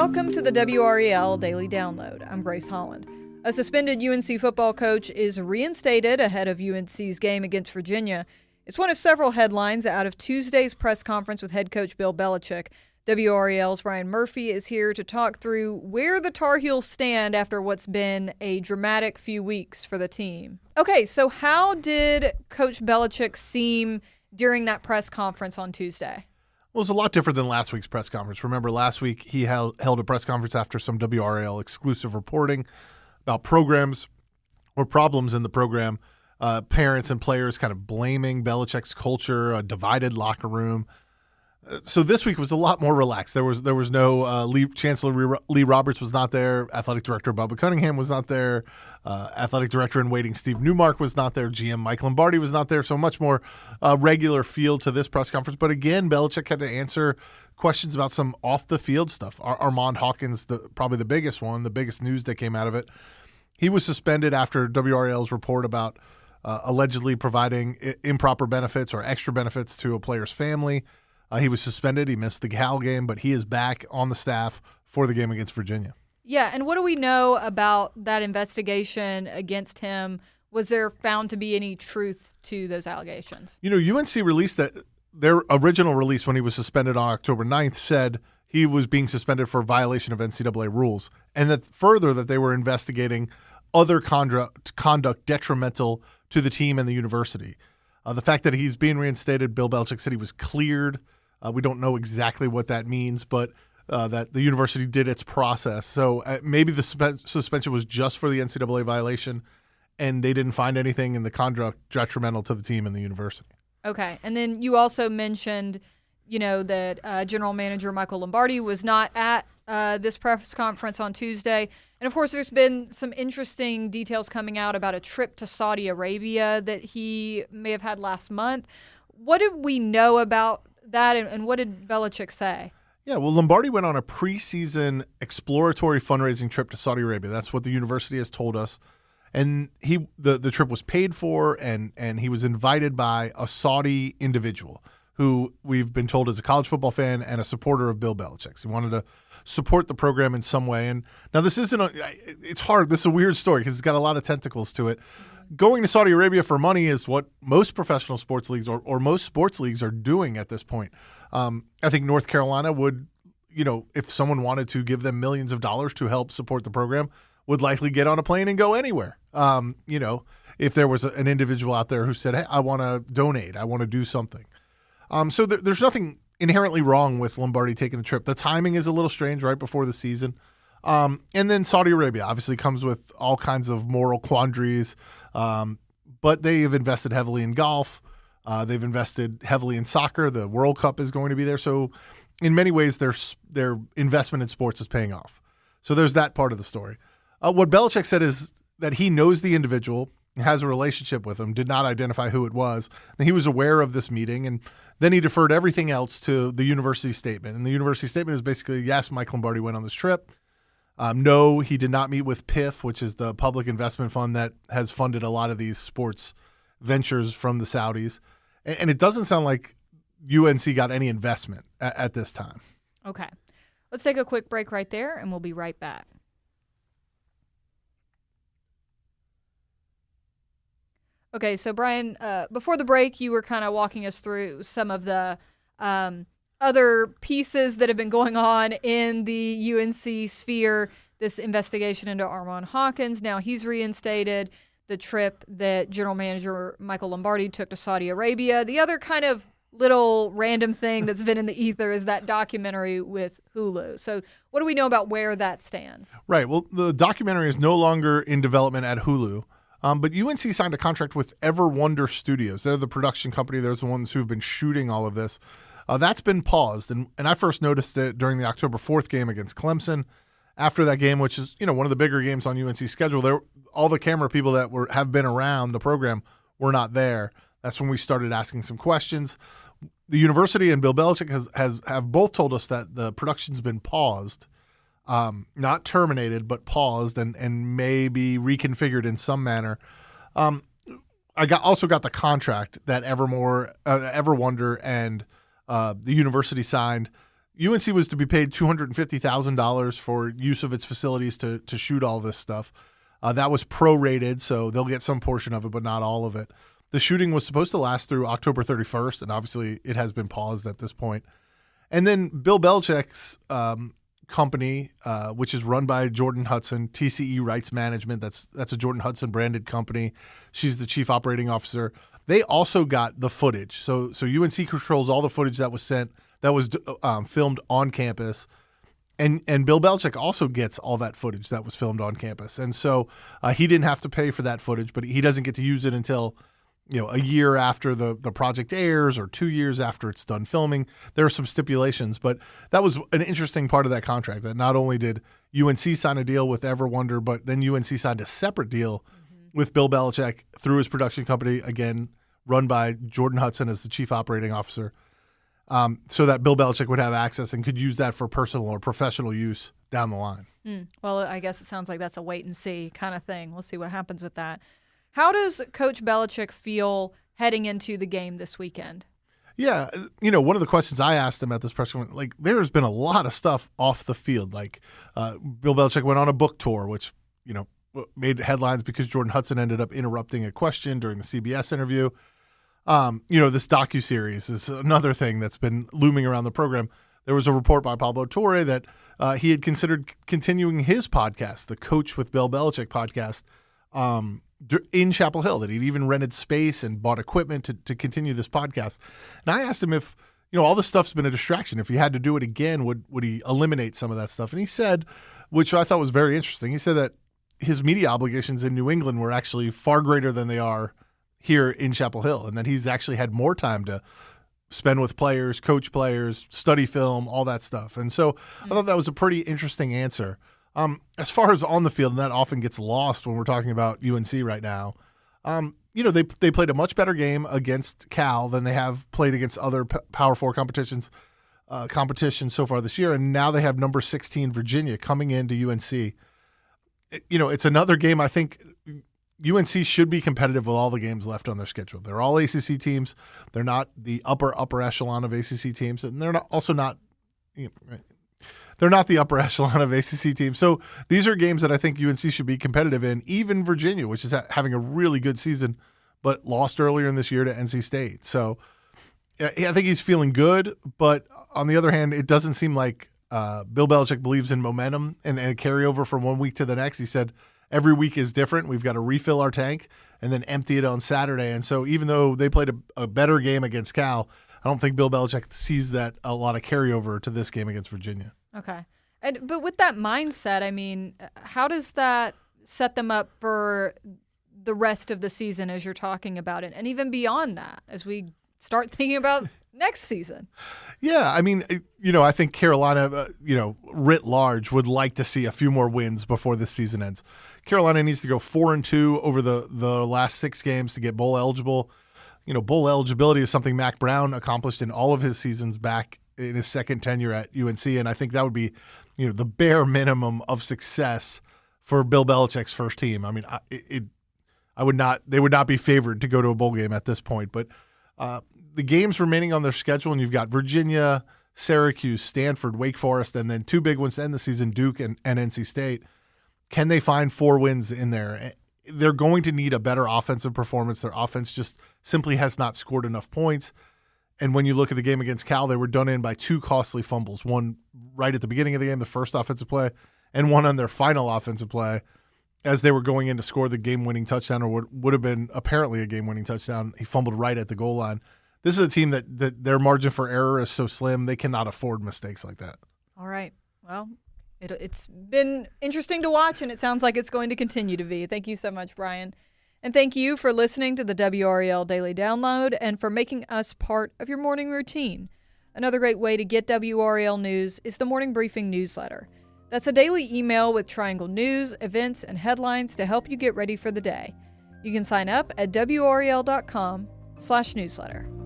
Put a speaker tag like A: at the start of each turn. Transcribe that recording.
A: Welcome to the WRAL Daily Download. I'm Grace Holland. A suspended UNC football coach is reinstated ahead of UNC's game against Virginia. It's one of several headlines out of Tuesday's press conference with head coach Bill Belichick. WRAL's Ryan Murphy is here to talk through where the Tar Heels stand after what's been a dramatic few weeks for the team. Okay, so how did Coach Belichick seem during that press conference on Tuesday?
B: Well, it was a lot different than last week's press conference. Remember, last week he held a press conference after some WRAL exclusive reporting about programs or problems in the program, parents and players kind of blaming Belichick's culture, a divided locker room. So this week was a lot more relaxed. There was no Chancellor Lee Roberts was not there. Athletic Director Bubba Cunningham was not there. Athletic Director in waiting Steve Newmark was not there. GM Mike Lombardi was not there. So much more regular feel to this press conference. But again, Belichick had to answer questions about some off-the-field stuff. Armand Hawkins, probably the biggest one, the biggest news that came out of it. He was suspended after WRAL's report about allegedly providing improper benefits or extra benefits to a player's family. He was suspended. He missed the Cal game, but he is back on the staff for the game against Virginia.
A: Yeah, and what do we know about that investigation against him? Was there found to be any truth to those allegations?
B: You know, UNC released their original release when he was suspended on October 9th said he was being suspended for violation of NCAA rules, and that further that they were investigating other conduct detrimental to the team and the university. The fact that he's being reinstated, Bill Belichick said he was cleared. We don't know exactly what that means, but that the university did its process. So maybe the suspension was just for the NCAA violation, and they didn't find anything in the conduct detrimental to the team and the university.
A: Okay. And then you also mentioned, that General Manager Michael Lombardi was not at this press conference on Tuesday. And, of course, there's been some interesting details coming out about a trip to Saudi Arabia that he may have had last month. What did we know about that, and what did Belichick say?
B: Yeah, well, Lombardi went on a preseason exploratory fundraising trip to Saudi Arabia. That's what the university has told us. And the trip was paid for, and he was invited by a Saudi individual who we've been told is a college football fan and a supporter of Bill Belichick's. He wanted to support the program in some way. And now this isn't it's hard. This is a weird story because it's got a lot of tentacles to it. Going to Saudi Arabia for money is what most professional sports leagues or most sports leagues are doing at this point. I think North Carolina would, if someone wanted to give them millions of dollars to help support the program, would likely get on a plane and go anywhere. If there was an individual out there who said, hey, I want to donate, I want to do something. So there's nothing inherently wrong with Lombardi taking the trip. The timing is a little strange right before the season. And then Saudi Arabia obviously comes with all kinds of moral quandaries. But they have invested heavily in golf. They've invested heavily in soccer. The World Cup is going to be there. So in many ways, their investment in sports is paying off. So there's that part of the story. What Belichick said is that he knows the individual, has a relationship with him, did not identify who it was. And he was aware of this meeting, and then he deferred everything else to the university statement. And the university statement is basically, yes, Mike Lombardi went on this trip. No, he did not meet with PIF, which is the public investment fund that has funded a lot of these sports ventures from the Saudis. And it doesn't sound like UNC got any investment at this time.
A: Okay. Let's take a quick break right there, and we'll be right back. Okay, so Brian, before the break, you were kind of walking us through some of the other pieces that have been going on in the UNC sphere, this investigation into Armand Hawkins. Now he's reinstated, the trip that General Manager Michael Lombardi took to Saudi Arabia. The other kind of little random thing that's been in the ether is that documentary with Hulu. So what do we know about where that stands?
B: Right. Well, the documentary is no longer in development at Hulu. But UNC signed a contract with Ever Wonder Studios. They're the production company. They're the ones who've been shooting all of this. That's been paused, and I first noticed it during the October 4th game against Clemson. After that game, which is one of the bigger games on UNC's schedule, all the camera people that have been around the program were not there. That's when we started asking some questions. The university and Bill Belichick have both told us that the production's been paused. Not terminated, but paused and may be reconfigured in some manner. I also got the contract that Ever Wonder and the university signed UNC was to be paid $250,000 for use of its facilities to shoot all this stuff. That was prorated, so they'll get some portion of it, but not all of it. The shooting was supposed to last through October 31st, and obviously it has been paused at this point. And then Bill Belichick's company, which is run by Jordan Hudson, TCE Rights Management, that's a Jordan Hudson branded company. She's the chief operating officer. They also got the footage. So UNC controls all the footage that was filmed on campus. And Bill Belichick also gets all that footage that was filmed on campus. And so he didn't have to pay for that footage, but he doesn't get to use it until a year after the project airs or 2 years after it's done filming. There are some stipulations, but that was an interesting part of that contract, that not only did UNC sign a deal with Everwonder, but then UNC signed a separate deal with Bill Belichick through his production company, again, run by Jordan Hudson as the chief operating officer, so that Bill Belichick would have access and could use that for personal or professional use down the line.
A: Well, I guess it sounds like that's a wait and see kind of thing. We'll see what happens with that. How does Coach Belichick feel heading into the game this weekend?
B: Yeah, one of the questions I asked him at this press conference, like, there's been a lot of stuff off the field. Like, Bill Belichick went on a book tour, which, made headlines because Jordan Hudson ended up interrupting a question during the CBS interview. This docuseries is another thing that's been looming around the program. There was a report by Pablo Torre that he had considered continuing his podcast, the Coach with Bill Belichick podcast, in Chapel Hill, that he'd even rented space and bought equipment to continue this podcast. And I asked him if, all this stuff's been a distraction. If he had to do it again, would he eliminate some of that stuff? And he said, which I thought was very interesting, he said that his media obligations in New England were actually far greater than they are here in Chapel Hill, and that he's actually had more time to spend with players, coach players, study film, all that stuff. And so I thought that was a pretty interesting answer. As far as on the field, and that often gets lost when we're talking about UNC right now, they played a much better game against Cal than they have played against other Power 4 competitions so far this year, and now they have number 16 Virginia coming into UNC. It's another game I think UNC should be competitive with all the games left on their schedule. They're all ACC teams. They're not the upper echelon of ACC teams, and they're not the upper echelon of ACC teams. So these are games that I think UNC should be competitive in, even Virginia, which is having a really good season, but lost earlier in this year to NC State. So I think he's feeling good, but on the other hand, it doesn't seem like Bill Belichick believes in momentum and carryover from one week to the next. He said every week is different. We've got to refill our tank and then empty it on Saturday. And so even though they played a better game against Cal, I don't think Bill Belichick sees that a lot of carryover to this game against Virginia.
A: Okay. But with that mindset, I mean, how does that set them up for the rest of the season as you're talking about it, and even beyond that as we start thinking about next season?
B: Yeah, I mean, I think Carolina, writ large, would like to see a few more wins before this season ends. Carolina needs to go 4-2 over the last 6 games to get bowl eligible. Bowl eligibility is something Mac Brown accomplished in all of his seasons back in his second tenure at UNC, and I think that would be, the bare minimum of success for Bill Belichick's first team. I mean, they would not be favored to go to a bowl game at this point, but the games remaining on their schedule, and you've got Virginia, Syracuse, Stanford, Wake Forest, and then 2 big ones to end the season, Duke and NC State. Can they find 4 wins in there? They're going to need a better offensive performance. Their offense just simply has not scored enough points. And when you look at the game against Cal, they were done in by 2 costly fumbles, one right at the beginning of the game, the first offensive play, and one on their final offensive play as they were going in to score the game-winning touchdown, or what would have been apparently a game-winning touchdown. He fumbled right at the goal line. This is a team that their margin for error is so slim, they cannot afford mistakes like that.
A: All right. Well, it's been interesting to watch, and it sounds like it's going to continue to be. Thank you so much, Brian. And thank you for listening to the WRAL Daily Download and for making us part of your morning routine. Another great way to get WRAL news is the Morning Briefing newsletter. That's a daily email with Triangle news, events, and headlines to help you get ready for the day. You can sign up at WRAL.com/newsletter.